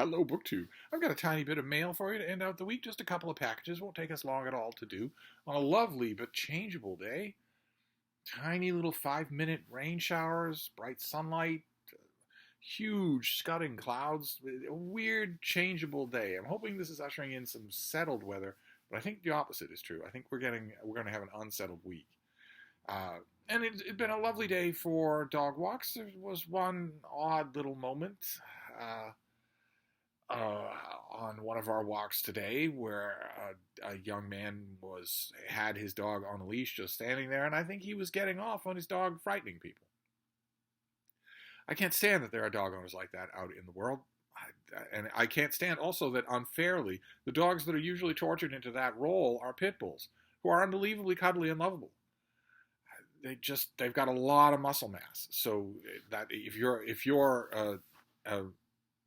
Hello, BookTube. I've got a tiny bit of mail for you to end out the week. Just a couple of packages. Won't take us long at all to do. On a lovely but changeable day. Tiny little 5-minute rain showers, bright sunlight, huge scudding clouds. A weird, changeable day. I'm hoping this is ushering in some settled weather, but I think the opposite is true. I think we're going to have an unsettled week. And it'd been a lovely day for dog walks. There was one odd little moment. On one of our walks today where a young man had his dog on a leash just standing there, and I think he was getting off on his dog frightening people. I can't stand that there are dog owners like that out in the world. And I can't stand also that unfairly, the dogs that are usually tortured into that role are pit bulls, who are unbelievably cuddly and lovable. They've got a lot of muscle mass, so that if you're a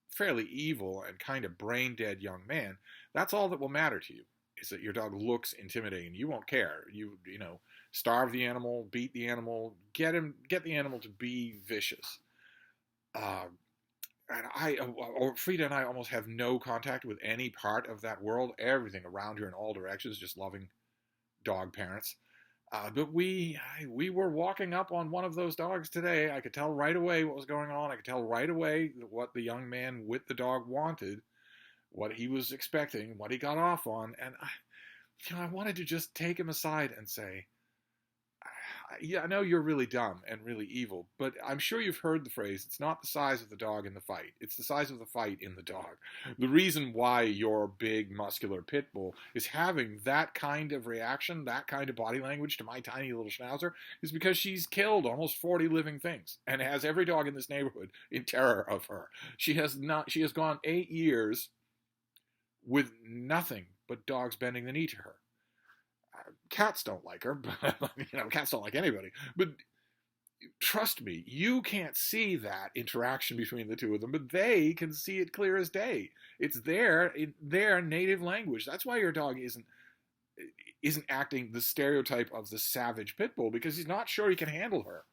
fairly evil and kind of brain dead young man, that's all that will matter to you, is that your dog looks intimidating. You won't care. You know, starve the animal, beat the animal, get the animal to be vicious. And Frida and I almost have no contact with any part of that world. Everything around here in all directions, just loving dog parents. But we were walking up on one of those dogs today. I could tell right away what was going on. I could tell right away what the young man with the dog wanted, what he was expecting, what he got off on. And I wanted to just take him aside and say, yeah, I know you're really dumb and really evil, but I'm sure you've heard the phrase, it's not the size of the dog in the fight. It's the size of the fight in the dog. The reason why your big, muscular pit bull is having that kind of reaction, that kind of body language to my tiny little schnauzer, is because she's killed almost 40 living things and has every dog in this neighborhood in terror of her. She has gone 8 years with nothing but dogs bending the knee to her. Cats don't like her, but cats don't like anybody. But trust me, you can't see that interaction between the two of them, but they can see it clear as day. It's there in their native language. That's why your dog isn't acting the stereotype of the savage pit bull, because he's not sure he can handle her.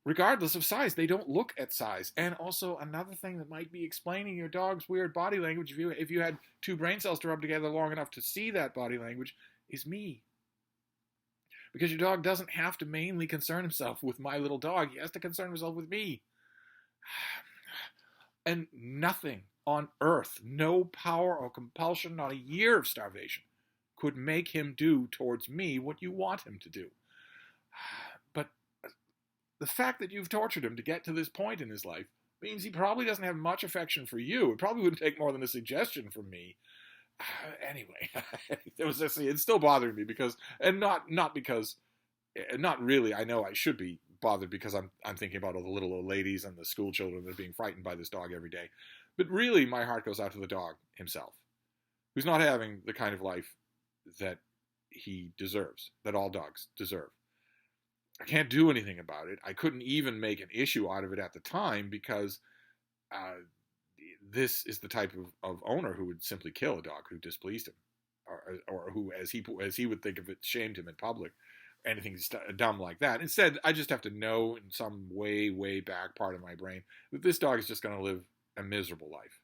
Regardless of size, they don't look at size. And also another thing that might be explaining your dog's weird body language, if you had two brain cells to rub together long enough to see that body language, is me. Because your dog doesn't have to mainly concern himself with my little dog. He has to concern himself with me. And nothing on earth, no power or compulsion, not a year of starvation, could make him do towards me what you want him to do. But the fact that you've tortured him to get to this point in his life means he probably doesn't have much affection for you. It probably wouldn't take more than a suggestion from me. Anyway, it's still bothering me because, and not really. I know I should be bothered because I'm thinking about all the little old ladies and the school children that are being frightened by this dog every day. But really, my heart goes out to the dog himself, who's not having the kind of life that he deserves, that all dogs deserve. I can't do anything about it. I couldn't even make an issue out of it at the time because this is the type of owner who would simply kill a dog who displeased him, or who, as he would think of it, shamed him in public, anything dumb like that. Instead, I just have to know in some way, way back part of my brain that this dog is just going to live a miserable life.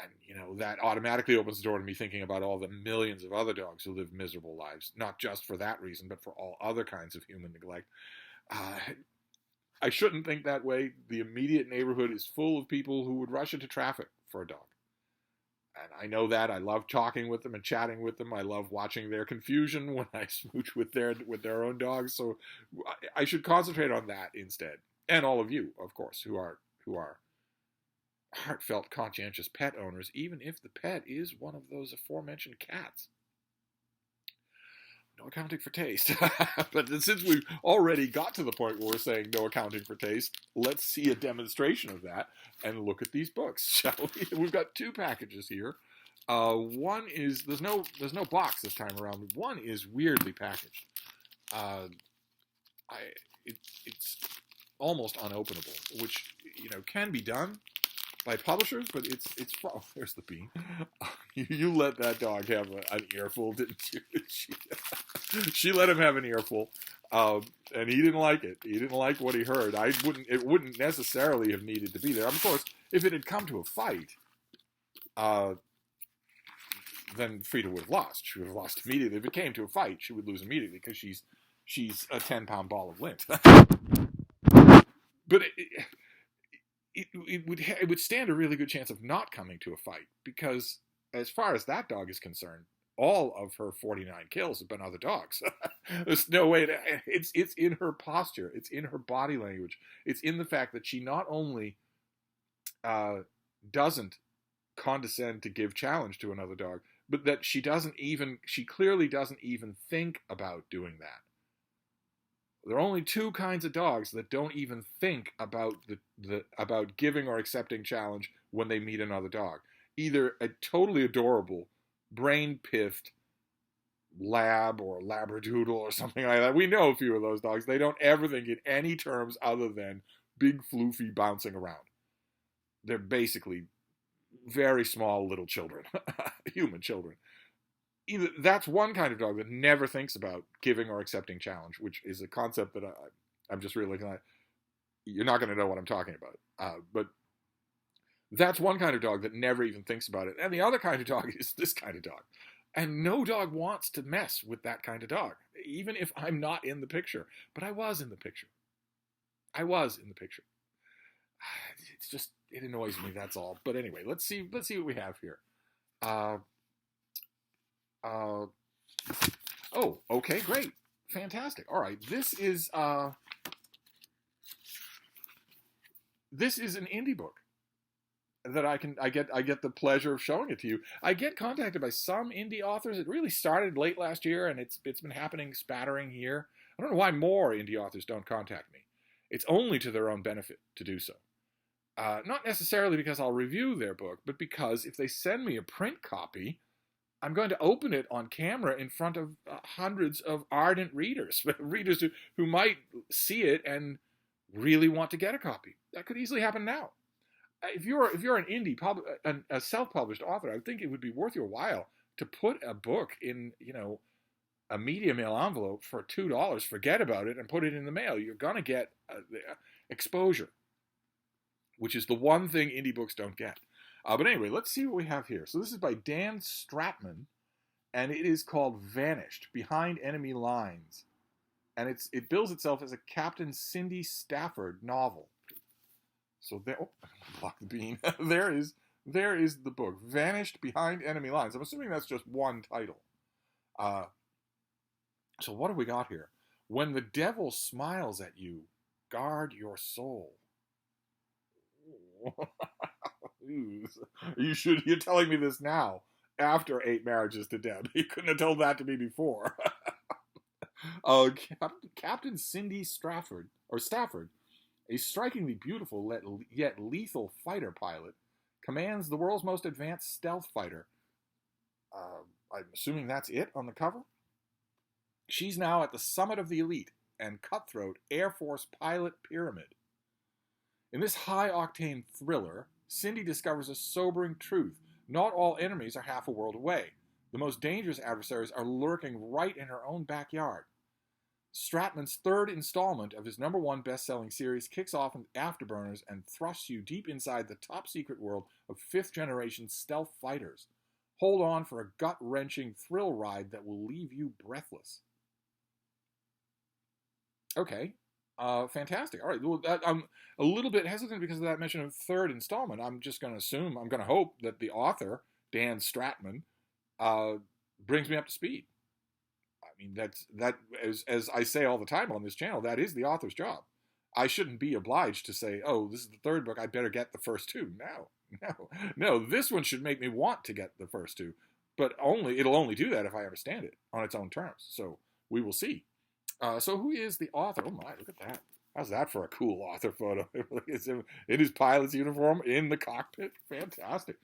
And, that automatically opens the door to me thinking about all the millions of other dogs who live miserable lives, not just for that reason, but for all other kinds of human neglect. I shouldn't think that way. The immediate neighborhood is full of people who would rush into traffic for a dog. And I know that. I love talking with them and chatting with them. I love watching their confusion when I smooch with their own dogs. So I should concentrate on that instead. And all of you, of course, who are heartfelt, conscientious pet owners, even if the pet is one of those aforementioned cats. No accounting for taste. But since we've already got to the point where we're saying no accounting for taste, let's see a demonstration of that and look at these books, shall we? We've got two packages here. One is, there's no box this time around. One is weirdly packaged. It's almost unopenable, which can be done by publishers, but it's oh, there's the bean. You let that dog have an earful, didn't you? She let him have an earful, and he didn't like it. He didn't like what he heard. It wouldn't necessarily have needed to be there. Of course, if it had come to a fight, uh, then Frida would have lost. She would have lost immediately. If it came to a fight, she would lose immediately because she's a 10-pound ball of lint. But it would stand a really good chance of not coming to a fight because, as far as that dog is concerned, all of her 49 kills have been other dogs. There's no way it's in her posture, it's in her body language, it's in the fact that she not only doesn't condescend to give challenge to another dog, but that she clearly doesn't even think about doing that. There are only two kinds of dogs that don't even think about about giving or accepting challenge when they meet another dog. Either a totally adorable, brain-piffed lab or labradoodle or something like that. We know a few of those dogs. They don't ever think in any terms other than big, floofy, bouncing around. They're basically very small little children, human children. Either that's one kind of dog that never thinks about giving or accepting challenge, which is a concept that I'm just really looking at. You're not going to know what I'm talking about. But that's one kind of dog that never even thinks about it. And the other kind of dog is this kind of dog. And no dog wants to mess with that kind of dog, even if I'm not in the picture. But I was in the picture. It's just, it annoys me, that's all. But anyway, let's see what we have here. Oh, okay, great. Fantastic. All right, this is an indie book that I get the pleasure of showing it to you. I get contacted by some indie authors. It really started late last year, and it's been happening spattering here. I don't know why more indie authors don't contact me. It's only to their own benefit to do so. Not necessarily because I'll review their book, but because if they send me a print copy, I'm going to open it on camera in front of hundreds of ardent readers, readers who might see it and really want to get a copy. That could easily happen now. If you're an indie, a self-published author, I would think it would be worth your while to put a book in, a media mail envelope for $2. Forget about it and put it in the mail. You're gonna get exposure, which is the one thing indie books don't get. But anyway, let's see what we have here. So this is by Dan Stratman, and it is called Vanished, Behind Enemy Lines. And it bills itself as a Captain Cindy Stafford novel. So there, block the bean. there is the book, Vanished Behind Enemy Lines. I'm assuming that's just one title. So what have we got here? When the devil smiles at you, guard your soul. You're telling me this now, after 8 marriages to Deb. You couldn't have told that to me before. Captain Cindy Stafford, a strikingly beautiful yet lethal fighter pilot, commands the world's most advanced stealth fighter. I'm assuming that's it on the cover. She's now at the summit of the elite and cutthroat Air Force pilot pyramid. In this high-octane thriller, Cindy discovers a sobering truth. Not all enemies are half a world away. The most dangerous adversaries are lurking right in her own backyard. Stratman's third installment of his #1 best-selling series kicks off in afterburners and thrusts you deep inside the top-secret world of 5th-generation stealth fighters. Hold on for a gut-wrenching thrill ride that will leave you breathless. Okay. Fantastic. All right. Well, I'm a little bit hesitant because of that mention of third installment. I'm just going to hope that the author, Dan Stratman, brings me up to speed. I mean, as I say all the time on this channel, that is the author's job. I shouldn't be obliged to say, oh, this is the third book, I better get the first 2. No. This one should make me want to get the first 2, but it'll only do that if I understand it on its own terms. So we will see. So who is the author? Oh my, look at that. How's that for a cool author photo? It's him in his pilot's uniform in the cockpit. Fantastic.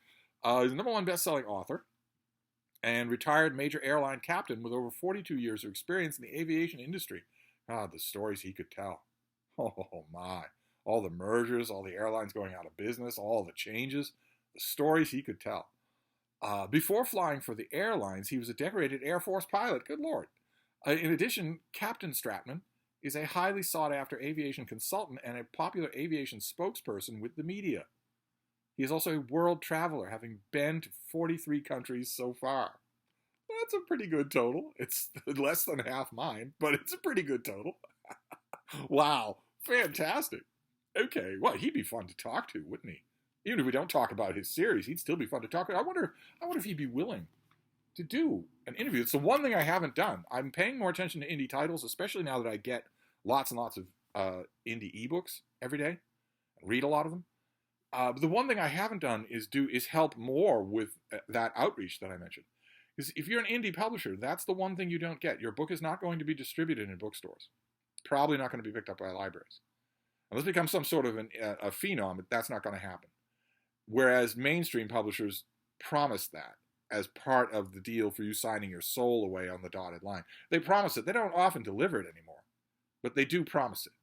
He's a #1 best-selling author and retired major airline captain with over 42 years of experience in the aviation industry. The stories he could tell. Oh my. All the mergers, all the airlines going out of business, all the changes, the stories he could tell. Before flying for the airlines, he was a decorated Air Force pilot. Good Lord. In addition, Captain Stratman is a highly sought-after aviation consultant and a popular aviation spokesperson with the media. He is also a world traveler, having been to 43 countries so far. That's a pretty good total. It's less than half mine, but it's a pretty good total. Wow, fantastic. Okay, well, he'd be fun to talk to, wouldn't he? Even if we don't talk about his series, he'd still be fun to talk to. I wonder if he'd be willing to do an interview. It's the one thing I haven't done. I'm paying more attention to indie titles, especially now that I get lots and lots of indie ebooks every day. I read a lot of them. But the one thing I haven't done is help more with that outreach that I mentioned. Because if you're an indie publisher, that's the one thing you don't get. Your book is not going to be distributed in bookstores. Probably not going to be picked up by libraries. Unless it becomes some sort of a phenom, that's not going to happen. Whereas mainstream publishers promise that as part of the deal for you signing your soul away on the dotted line. They promise it. They don't often deliver it anymore, but they do promise it,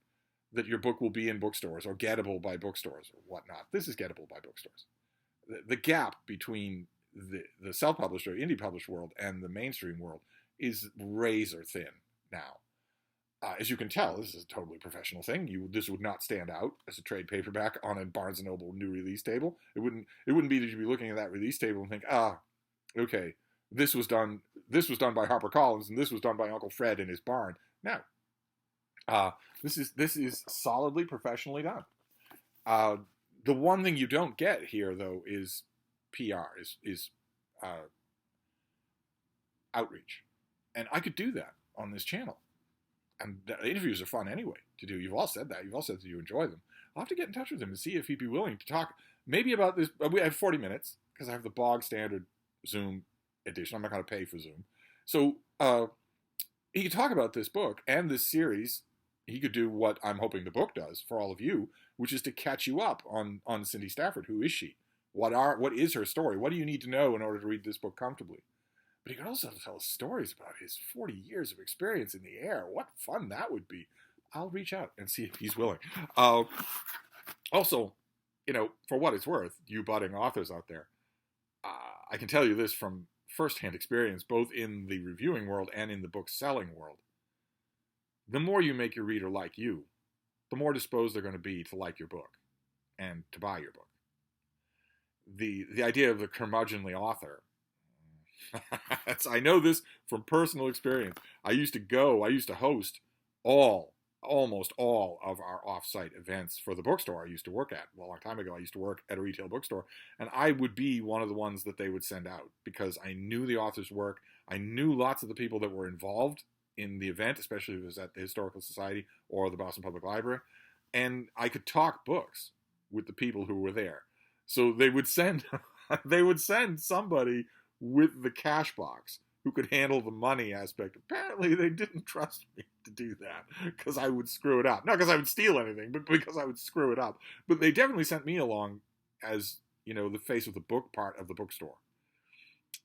that your book will be in bookstores or gettable by bookstores or whatnot. This is gettable by bookstores. The gap between the self-published or indie published world and the mainstream world is razor thin now. As you can tell, this is a totally professional thing. This would not stand out as a trade paperback on a Barnes & Noble new release table. It wouldn't be that you'd be looking at that release table and think, okay, this was done by HarperCollins and this was done by Uncle Fred in his barn. No. This is solidly professionally done. The one thing you don't get here, though, is PR, is outreach. And I could do that on this channel. And the interviews are fun anyway to do. You've all said that. You've all said that you enjoy them. I'll have to get in touch with him and see if he'd be willing to talk maybe about this. We have 40 minutes because I have the bog standard Zoom edition. I'm not going to pay for Zoom. So he could talk about this book and this series. He could do what I'm hoping the book does for all of you, which is to catch you up on Cindy Stafford. Who is she? What is her story? What do you need to know in order to read this book comfortably? But he could also tell stories about his 40 years of experience in the air. What fun that would be. I'll reach out and see if he's willing. Also, for what it's worth, you budding authors out there, I can tell you this from firsthand experience, both in the reviewing world and in the book selling world. The more you make your reader like you, the more disposed they're going to be to like your book and to buy your book. The idea of the curmudgeonly author, I know this from personal experience. I used to host almost all of our off-site events for the bookstore I used to work at. Well, a long time ago, I used to work at a retail bookstore, and I would be one of the ones that they would send out because I knew the author's work. I knew lots of the people that were involved in the event, especially if it was at the Historical Society or the Boston Public Library, and I could talk books with the people who were there. So they would send somebody with the cash box who could handle the money aspect. Apparently, they didn't trust me to do that because I would screw it up. Not because I would steal anything, but because I would screw it up. But they definitely sent me along as, the face of the book part of the bookstore.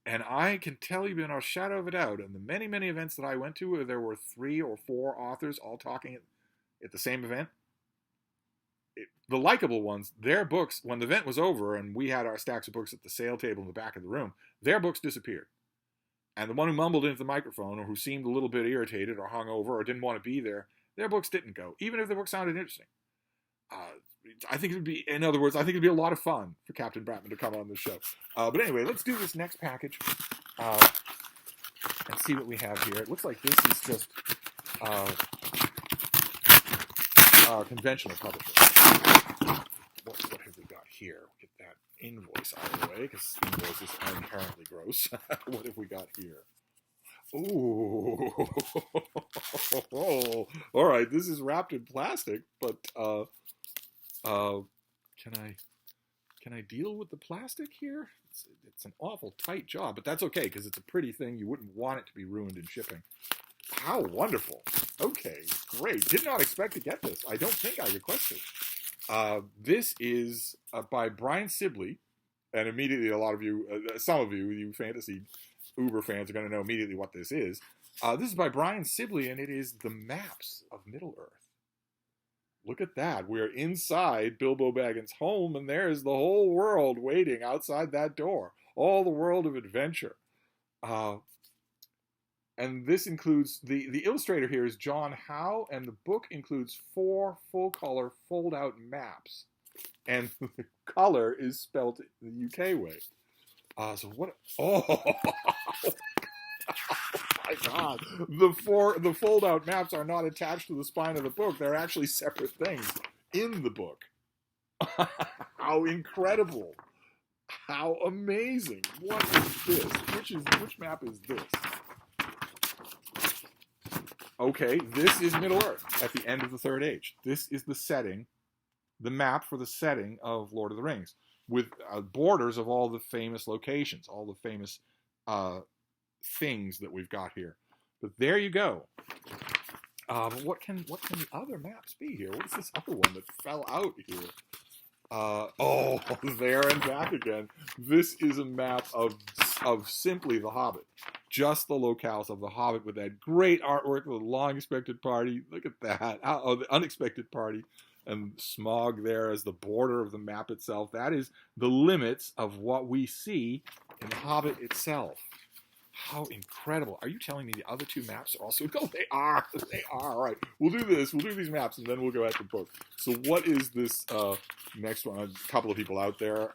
And I can tell you beyond a shadow of a doubt, in the many, many events that I went to where there were 3 or 4 authors all talking at the same event, the likable ones, their books, when the event was over and we had our stacks of books at the sale table in the back of the room, their books disappeared. And the one who mumbled into the microphone or who seemed a little bit irritated or hungover or didn't want to be there, their books didn't go, even if the book sounded interesting. I think it'd be a lot of fun for Captain Bratman to come on the show. But anyway, let's do this next package and see what we have here. It looks like this is just conventional publishing. What have we got here? Get that invoice out of the way, because invoices are inherently gross. What have we got here? Ooh. All right, this is wrapped in plastic, but can I deal with the plastic here? It's an awful tight job, but that's okay, because it's a pretty thing. You wouldn't want it to be ruined in shipping. How wonderful. Okay, great. Did not expect to get this. I don't think I requested. This is by Brian Sibley, and immediately a lot of you, some of you fantasy Uber fans are going to know immediately what this is. This is by Brian Sibley, and it is The Maps of Middle-earth. Look at that. We're inside Bilbo Baggins' home, and there's the whole world waiting outside that door. All the world of adventure. And this includes, the illustrator here is John Howe, and the book includes 4 full-color fold-out maps And the color is spelled the UK way. So what? Oh my God! The fold-out maps are not attached to the spine of the book. They're actually separate things in the book. How incredible! How amazing! What is this? Which map is this? Okay, this is Middle Earth at the end of the Third Age. This is the setting, the map for the setting of Lord of the Rings, with borders of all the famous locations, all the famous things that we've got here. But there you go. What can the other maps be here? What is this other one that fell out here? Oh, there and back again. This is a map of simply The Hobbit. Just the locales of The Hobbit with that great artwork, the long expected party. Look at that. Oh, the unexpected party. And Smog there as the border of the map itself. That is the limits of what we see in The Hobbit itself. How incredible. Are you telling me the other two maps are also... Oh, they are. They are. All right. We'll do this. We'll do these maps, and then we'll go at the book. So what is this next one? A couple of people out there,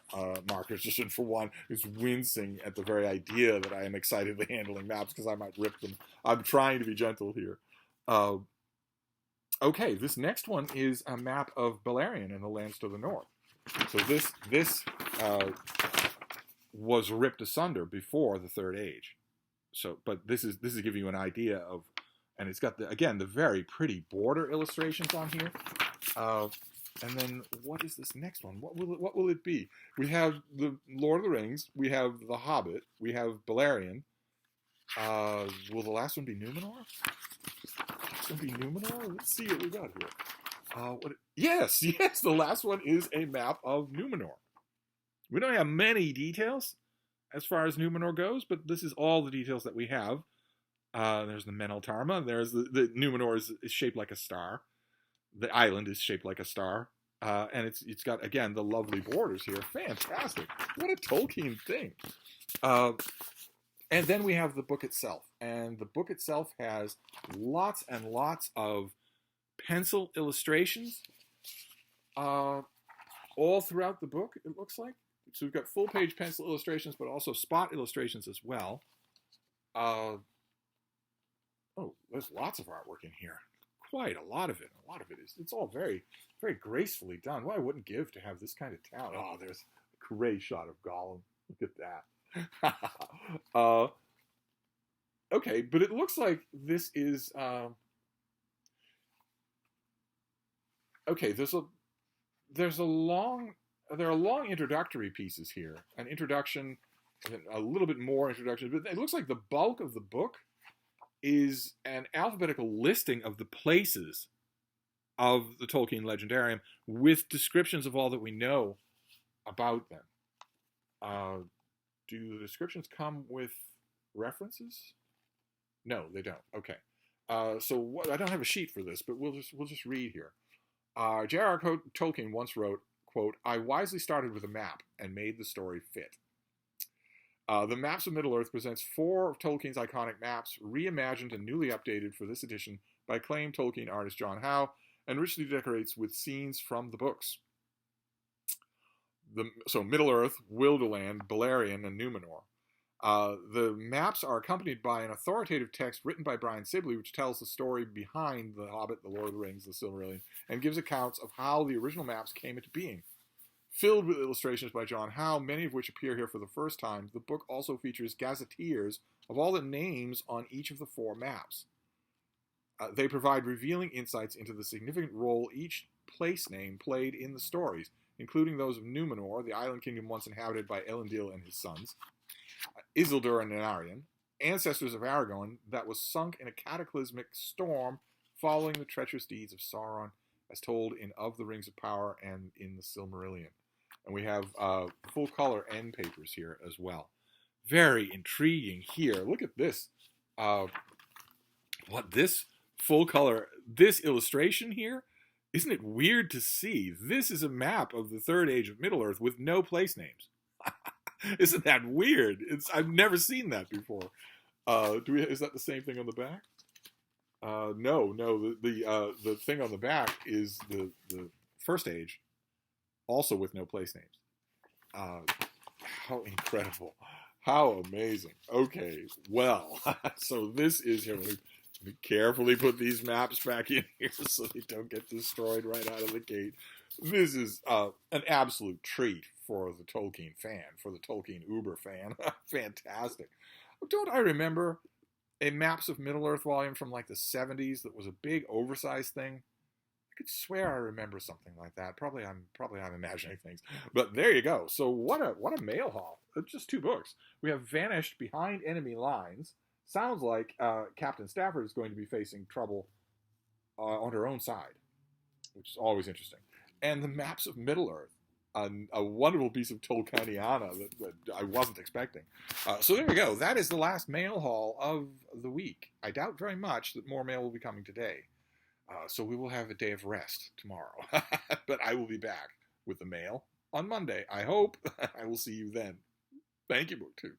Mark Richardson for one, is wincing at the very idea that I am excitedly handling maps because I might rip them. I'm trying to be gentle here. Okay, this next one is a map of Beleriand and the lands to the north. So this was ripped asunder before the Third Age. So, but this is giving you an idea of, and it's got the very pretty border illustrations on here. And then what is this next one? What will it be? We have the Lord of the Rings. We have the Hobbit. We have Beleriand. Will the last one be Numenor? It's going to be Numenor? Let's see what we got here. Yes, the last one is a map of Numenor. We don't have many details as far as Numenor goes, but this is all the details that we have. There's the Meneltarma. There's the Numenor is shaped like a star. The island is shaped like a star. And it's got, again, the lovely borders here. Fantastic. What a Tolkien thing. And then we have the book itself. And the book itself has lots and lots of pencil illustrations all throughout the book, it looks like. So we've got full-page pencil illustrations, but also spot illustrations as well. Oh, there's lots of artwork in here. Quite a lot of it. A lot of it is. It's all very, very gracefully done. Well, I wouldn't give to have this kind of town. Oh, there's a great shot of Gollum. Look at that. Okay, but it looks like this is... okay, there are long introductory pieces here. An introduction, and then a little bit more introduction, but it looks like the bulk of the book is an alphabetical listing of the places of the Tolkien Legendarium with descriptions of all that we know about them. Do the descriptions come with references? No, they don't. Okay. So I don't have a sheet for this, but we'll just read here. J.R.R. Tolkien once wrote, quote, "I wisely started with a map and made the story fit." The Maps of Middle-earth presents 4 of Tolkien's iconic maps, reimagined and newly updated for this edition by acclaimed Tolkien artist John Howe, and richly decorates with scenes from the books. So Middle-earth, Wilderland, Beleriand, and Numenor. The maps are accompanied by an authoritative text written by Brian Sibley, which tells the story behind The Hobbit, The Lord of the Rings, The Silmarillion, and gives accounts of how the original maps came into being. Filled with illustrations by John Howe, many of which appear here for the first time, the book also features gazetteers of all the names on each of the 4 maps. They provide revealing insights into the significant role each place name played in the stories, including those of Numenor, the island kingdom once inhabited by Elendil and his sons, Isildur and Anarion, ancestors of Aragorn that was sunk in a cataclysmic storm following the treacherous deeds of Sauron, as told in Of the Rings of Power and in the Silmarillion. And we have full-color end papers here as well. Very intriguing here. Look at this. This full-color, this illustration here, isn't it weird to see? This is a map of the Third Age of Middle-earth with no place names. Isn't that weird? I've never seen that before. Is that the same thing on the back? No. The thing on the back is the First Age. also with no place names. How incredible. How amazing. Okay, well, so this is here. Let me carefully put these maps back in here so they don't get destroyed right out of the gate. This is an absolute treat for the Tolkien fan, for the Tolkien Uber fan. Fantastic. Don't I remember a Maps of Middle-earth volume from like the 70s that was a big oversized thing? I could swear I remember something like that. Probably I'm imagining things. But there you go. So what a mail haul. It's just 2 books. We have Vanished Behind Enemy Lines. Sounds like Captain Stafford is going to be facing trouble on her own side, which is always interesting. And the Maps of Middle-earth, a wonderful piece of Tolkieniana that I wasn't expecting. So there we go. That is the last mail haul of the week. I doubt very much that more mail will be coming today. So we will have a day of rest tomorrow. But I will be back with the mail on Monday. I hope. I will see you then. Thank you, BookTube.